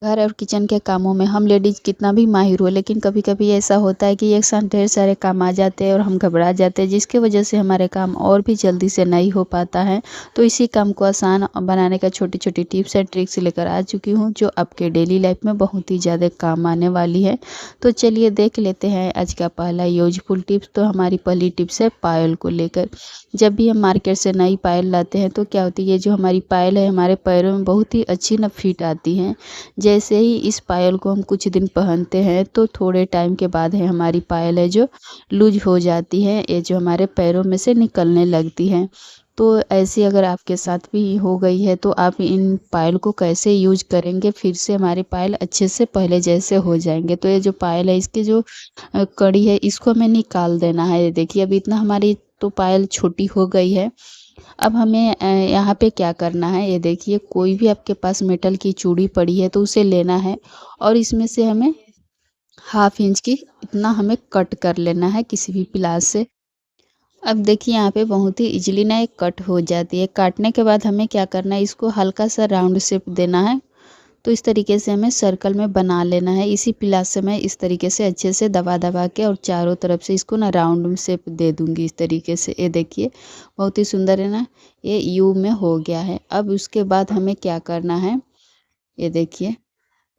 घर और किचन के कामों में हम लेडीज़ कितना भी माहिर हो, लेकिन कभी कभी ऐसा होता है कि एक साथ ढेर सारे काम आ जाते हैं और हम घबरा जाते हैं, जिसकी वजह से हमारे काम और भी जल्दी से नहीं हो पाता है। तो इसी काम को आसान बनाने का छोटी छोटी टिप्स एंड ट्रिक्स लेकर आ चुकी हूँ, जो आपके डेली लाइफ में बहुत ही ज़्यादा काम आने वाली है। तो चलिए देख लेते हैं आज का पहला यूजफुल टिप्स। तो हमारी पहली टिप्स है पायल को लेकर। जब भी हम मार्केट से नई पायल लाते हैं तो क्या होती है, जो हमारी पायल है हमारे पैरों में बहुत ही अच्छी न फिट आती है। जैसे ही इस पायल को हम कुछ दिन पहनते हैं तो थोड़े टाइम के बाद है हमारी पायल है जो लूज हो जाती है, ये जो हमारे पैरों में से निकलने लगती है। तो ऐसी अगर आपके साथ भी हो गई है तो आप इन पायल को कैसे यूज करेंगे, फिर से हमारे पायल अच्छे से पहले जैसे हो जाएंगे। तो ये जो पायल है इसकी जो कड़ी है इसको हमें निकाल देना है। ये देखिए अभी इतना हमारी तो पायल छोटी हो गई है। अब हमें यहाँ पे क्या करना है, ये देखिए कोई भी आपके पास मेटल की चूड़ी पड़ी है तो उसे लेना है और इसमें से हमें 1/2 इंच की इतना हमें कट कर लेना है किसी भी प्लास से। अब देखिए यहाँ पे बहुत ही इजीली ना एक कट हो जाती है। काटने के बाद हमें क्या करना है, इसको हल्का सा राउंड शेप देना है। तो इस तरीके से हमें सर्कल में बना लेना है। इसी प्लास से मैं इस तरीके से अच्छे से दबा दबा के और चारों तरफ से इसको ना राउंड शेप दे दूंगी इस तरीके से। ये देखिए बहुत ही सुंदर है ना, ये यू में हो गया है। अब उसके बाद हमें क्या करना है, ये देखिए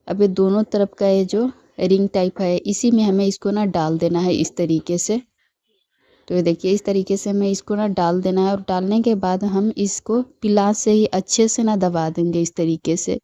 अब ये दोनों तरफ का ये जो रिंग टाइप है इसी में हमें इसको ना डाल देना है इस तरीके से। तो ये देखिए इस तरीके से हमें इसको ना डाल देना है और डालने के बाद हम इसको प्लास से ही अच्छे से ना दबा देंगे इस तरीके से।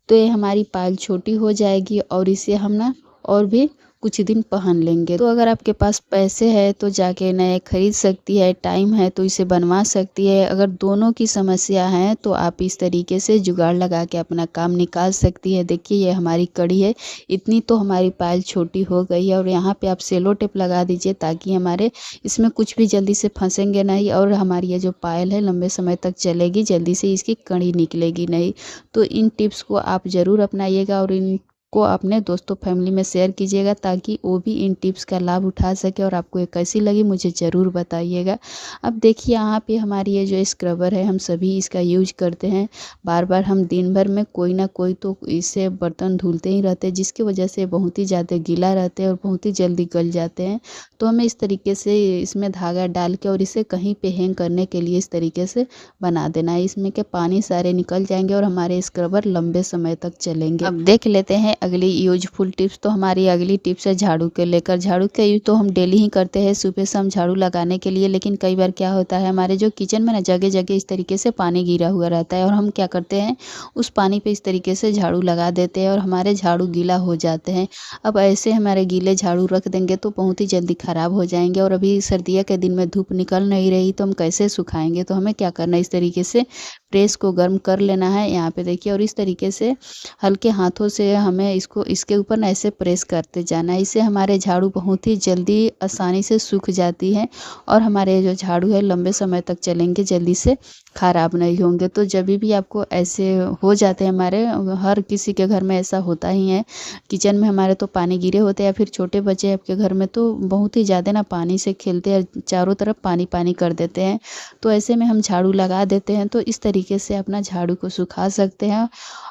तो ये हमारी पायल छोटी हो जाएगी और इसे हम ना और भी कुछ दिन पहन लेंगे। तो अगर आपके पास पैसे है तो जाके नए खरीद सकती है, टाइम है तो इसे बनवा सकती है। अगर दोनों की समस्या है तो आप इस तरीके से जुगाड़ लगा के अपना काम निकाल सकती है। देखिए ये हमारी कड़ी है, इतनी तो हमारी पायल छोटी हो गई है और यहाँ पे आप सेलो टेप लगा दीजिए ताकि हमारे इसमें कुछ भी जल्दी से फंसेंगे नहीं और हमारी ये जो पायल है लंबे समय तक चलेगी, जल्दी से इसकी कड़ी निकलेगी नहीं। तो इन टिप्स को आप ज़रूर अपनाइएगा और इनको अपने दोस्तों फैमिली में शेयर कीजिएगा ताकि वो भी इन टिप्स का लाभ उठा सके। और आपको ये कैसी लगी मुझे ज़रूर बताइएगा। अब देखिए यहाँ पे हमारी ये जो स्क्रबर है हम सभी इसका यूज करते हैं। बार बार हम दिन भर में कोई ना कोई तो इससे बर्तन धुलते ही रहते हैं, जिसकी वजह से बहुत ही ज़्यादा गीला रहते हैं और बहुत ही जल्दी गल जाते हैं। तो हमें इस तरीके से इसमें धागा डाल के और इसे कहीं पे हैंग करने के लिए इस तरीके से बना देना है। इसमें के पानी सारे निकल जाएंगे और हमारे स्क्रबर लंबे समय तक चलेंगे। अब देख लेते हैं अगली यूजफुल टिप्स। तो हमारी अगली टिप्स है झाड़ू के लेकर। झाड़ू का यूज तो हम डेली ही करते हैं सुबह शाम झाड़ू लगाने के लिए, लेकिन कई बार क्या होता है हमारे जो किचन में ना जगह जगह इस तरीके से पानी गिरा हुआ रहता है और हम क्या करते हैं उस पानी पे इस तरीके से झाड़ू लगा देते हैं और हमारे झाड़ू गीला हो जाते हैं। अब ऐसे हमारे गीले झाड़ू रख देंगे तो बहुत ही जल्दी ख़राब हो जाएंगे और अभी सर्दियों के दिन में धूप निकल नहीं रही तो हम कैसे सुखाएंगे। तो हमें क्या करना है, इस तरीके से प्रेस को गर्म कर लेना है यहाँ पे देखिए, और इस तरीके से हल्के हाथों से हमें इसको इसके ऊपर ना ऐसे प्रेस करते जाना है। इससे हमारे झाड़ू बहुत ही जल्दी आसानी से सूख जाती है और हमारे जो झाड़ू है लंबे समय तक चलेंगे, जल्दी से ख़राब नहीं होंगे। तो जब भी आपको ऐसे हो जाते हैं, हमारे हर किसी के घर में ऐसा होता ही है, किचन में हमारे तो पानी गिरे होते हैं या फिर छोटे बच्चे आपके घर में तो बहुत ही ज़्यादा ना पानी से खेलते हैं, चारों तरफ पानी पानी कर देते हैं। तो ऐसे में हम झाड़ू लगा देते हैं तो इस तरीके से अपना झाड़ू को सुखा सकते हैं।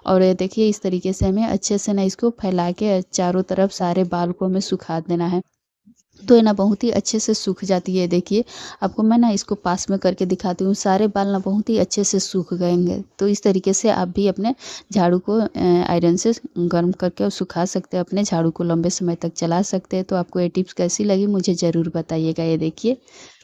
और ये देखिए इस तरीके से हमें अच्छे से ना इसको फैला के चारों तरफ सारे बाल को हमें सुखा देना है। तो ये ना बहुत ही अच्छे से सूख जाती है। देखिए आपको मैं ना इसको पास में करके दिखाती हूँ, सारे बाल ना बहुत ही अच्छे से सूख गएंगे। तो इस तरीके से आप भी अपने झाड़ू को आयरन से गर्म करके और सुखा सकते हैं, अपने झाड़ू को लंबे समय तक चला सकते हैं। तो आपको ये टिप्स कैसी लगी मुझे ज़रूर बताइएगा। ये देखिए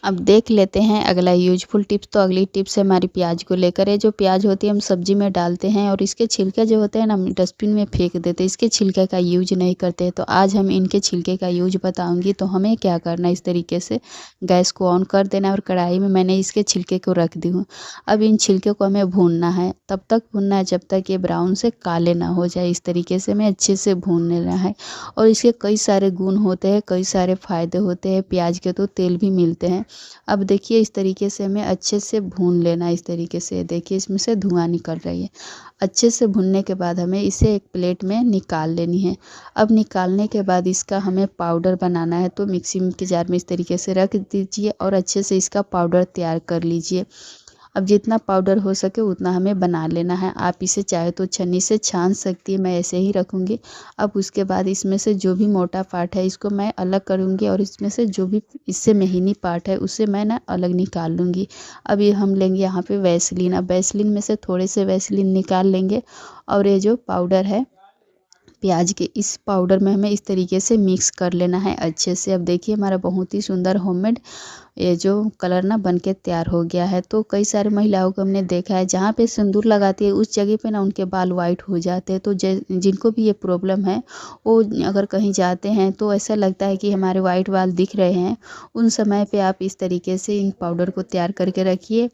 अब देख लेते हैं अगला यूजफुल टिप्स। तो अगली टिप्स है हमारी प्याज को लेकर है। जो प्याज होती है हम सब्जी में डालते हैं और इसके छिलके जो होते हैं ना हम डस्टबिन में फेंक देते हैं, इसके छिलके का यूज नहीं करते। तो आज हम इनके छिलके का यूज बताऊंगी। तो हमें क्या करना है, इस तरीके से गैस को ऑन कर देना है और कढ़ाई में मैंने इसके छिलके को रख दी हूँ। अब इन छिलके को हमें भूनना है, तब तक भूनना है जब तक ये ब्राउन से काले ना हो जाए। इस तरीके से हमें अच्छे से भून लेना है। और इसके कई सारे गुण होते हैं, कई सारे फायदे होते हैं। प्याज के तो तेल भी मिलते हैं। अब देखिए इस तरीके से हमें अच्छे से भून लेना है। इस तरीके से देखिए इसमें से धुआं निकल रही है। अच्छे से भुनने के बाद हमें इसे एक प्लेट में निकाल लेनी है। अब निकालने के बाद इसका हमें पाउडर बनाना है। तो मिक्सी के जार में इस तरीके से रख दीजिए और अच्छे से इसका पाउडर तैयार कर लीजिए। अब जितना पाउडर हो सके उतना हमें बना लेना है। आप इसे चाहे तो छन्नी से छान सकती है, मैं ऐसे ही रखूँगी। अब उसके बाद इसमें से जो भी मोटा पार्ट है इसको मैं अलग करूँगी और इसमें से जो भी इससे महीनी पार्ट है उसे मैं ना अलग निकाल लूँगी। अब ये हम लेंगे यहाँ पे वैसलीन। अब वैसलीन में से थोड़े से वैसलीन निकाल लेंगे और ये जो पाउडर है प्याज के, इस पाउडर में हमें इस तरीके से मिक्स कर लेना है अच्छे से। अब देखिए हमारा बहुत ही सुंदर होममेड ये जो कलर ना बन के तैयार हो गया है। तो कई सारी महिलाओं को हमने देखा है जहाँ पे सिंदूर लगाती है उस जगह पे ना उनके बाल वाइट हो जाते हैं। तो जिनको भी ये प्रॉब्लम है वो अगर कहीं जाते हैं तो ऐसा लगता है कि हमारे वाइट बाल दिख रहे हैं, उन समय पे आप इस तरीके से इन पाउडर को तैयार करके रखिए।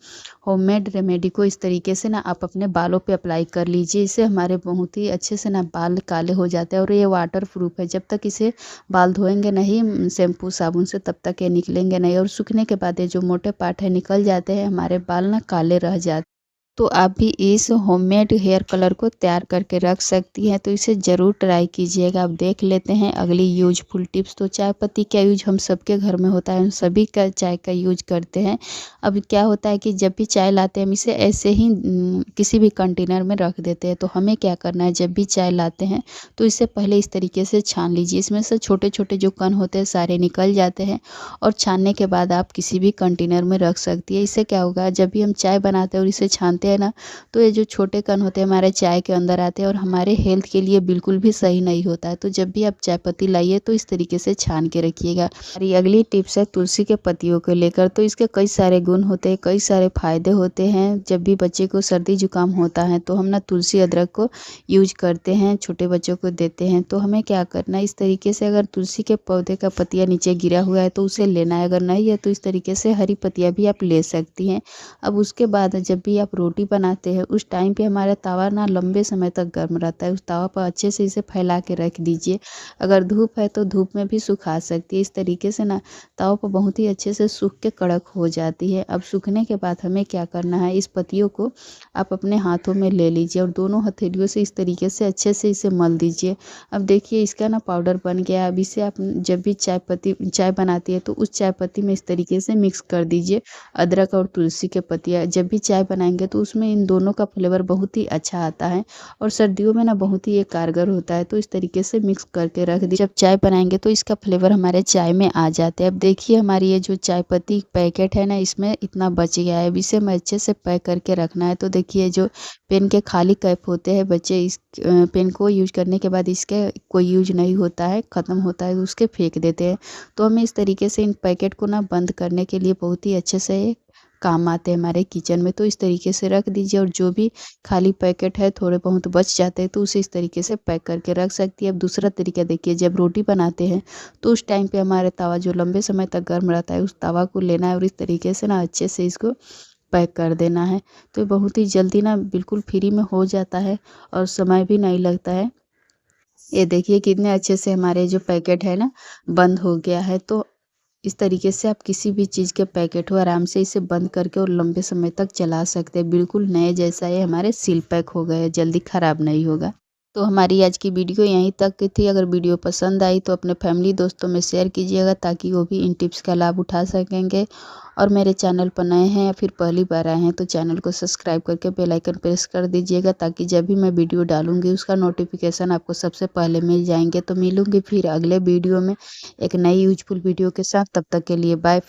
होममेड रेमेडी को इस तरीके से ना आप अपने बालों पे अप्लाई कर लीजिए। इससे हमारे बहुत ही अच्छे से ना बाल काले हो जाते हैं और ये वाटर प्रूफ है। जब तक इसे बाल धोएंगे नहीं शैम्पू साबुन से तब तक ये निकलेंगे नहीं और सूखने के बाद ये जो मोटे पार्ट है निकल जाते हैं, हमारे बाल ना काले रह जाते। तो आप भी इस होममेड हेयर कलर को तैयार करके रख सकती हैं, तो इसे ज़रूर ट्राई कीजिएगा। अब देख लेते हैं अगली यूजफुल टिप्स। तो चाय पत्ती का यूज हम सबके घर में होता है, हम सभी का चाय का यूज करते हैं। अब क्या होता है कि जब भी चाय लाते हैं हम इसे ऐसे ही किसी भी कंटेनर में रख देते हैं। तो हमें क्या करना है, जब भी चाय लाते हैं तो इसे पहले इस तरीके से छान लीजिए। इसमें से छोटे छोटे जो कण होते हैं सारे निकल जाते हैं और छानने के बाद आप किसी भी कंटेनर में रख सकती है। इससे क्या होगा, जब भी हम चाय बनाते हैं और इसे छानते हैं ना, तो ये जो छोटे कण होते हैं हमारे चाय के अंदर आते हैं और हमारे हेल्थ के लिए बिल्कुल भी सही नहीं होता है। तो जब भी आप चाय पत्ती लाइए तो इस तरीके से छान के रखिएगा। हमारी अगली टिप्स है तुलसी के पत्तियों को लेकर। तो इसके कई सारे गुण होते हैं, कई सारे फायदे होते हैं। जब भी बच्चे को सर्दी जुकाम होता है तो हम ना तुलसी अदरक को यूज करते हैं, छोटे बच्चों को देते हैं। तो हमें क्या करना है, इस तरीके से अगर तुलसी के पौधे का पत्तियाँ नीचे गिरा हुआ है तो उसे लेना है, अगर नहीं है तो इस तरीके से हरी पत्तियाँ भी आप ले सकती हैं। अब उसके बाद जब भी आप रोटी बनाते हैं उस टाइम पे हमारा तवा ना लंबे समय तक गर्म रहता है। उस तवा पर अच्छे से इसे फैला के रख दीजिए। अगर धूप है तो धूप में भी सुखा सकती है। इस तरीके से ना तवा पर बहुत ही अच्छे से सूख के कड़क हो जाती है। अब सूखने के बाद हमें क्या करना है, इस पत्तियों को आप अपने हाथों में ले लीजिए और दोनों हथेलियों से इस तरीके से अच्छे से इसे मल दीजिए। अब देखिए इसका ना पाउडर बन गया है। अब इसे आप जब भी चाय बनाती है तो उस चाय पत्ती में इस तरीके से मिक्स कर दीजिए अदरक और तुलसी के पत्तियाँ। जब भी चाय बनाएंगे तो उसमें इन दोनों का फ्लेवर बहुत ही अच्छा आता है और सर्दियों में ना बहुत ही ये कारगर होता है। तो इस तरीके से मिक्स करके रख दीजिए। जब चाय बनाएंगे तो इसका फ्लेवर हमारे चाय में आ जाते हैं। अब देखिए हमारी ये जो चाय पत्ती पैकेट है ना, इसमें इतना बच गया है। अब इसे मैं अच्छे से पैक करके रखना है। तो देखिए जो पेन के खाली कैप होते हैं, बच्चे इस पेन को यूज करने के बाद इसके कोई यूज नहीं होता है, ख़त्म होता है, उसके फेंक देते हैं। तो हमें इस तरीके से इन पैकेट को ना बंद करने के लिए बहुत ही अच्छे से काम आते हैं हमारे किचन में। तो इस तरीके से रख दीजिए और जो भी खाली पैकेट है थोड़े बहुत बच जाते हैं तो उसे इस तरीके से पैक करके रख सकती है। अब दूसरा तरीका देखिए, जब रोटी बनाते हैं तो उस टाइम पे हमारे तवा जो लंबे समय तक गर्म रहता है उस तवा को लेना है और इस तरीके से ना अच्छे से इसको पैक कर देना है। तो ये बहुत ही जल्दी ना बिल्कुल फ्री में हो जाता है और समय भी नहीं लगता है। ये देखिए कितने अच्छे से हमारे जो पैकेट है ना बंद हो गया है। तो इस तरीके से आप किसी भी चीज़ के पैकेट हो आराम से इसे बंद करके और लंबे समय तक चला सकते हैं। बिल्कुल नए जैसा ये हमारे सील पैक हो गए, जल्दी ख़राब नहीं होगा। तो हमारी आज की वीडियो यहीं तक की थी। अगर वीडियो पसंद आई तो अपने फैमिली दोस्तों में शेयर कीजिएगा ताकि वो भी इन टिप्स का लाभ उठा सकेंगे। और मेरे चैनल पर नए हैं या फिर पहली बार आए हैं तो चैनल को सब्सक्राइब करके बेल आइकन प्रेस कर दीजिएगा ताकि जब भी मैं वीडियो डालूंगी उसका नोटिफिकेशन आपको सबसे पहले मिल जाएंगे। तो मिलूंगी फिर अगले वीडियो में एक नई यूजफुल वीडियो के साथ। तब तक के लिए बाय।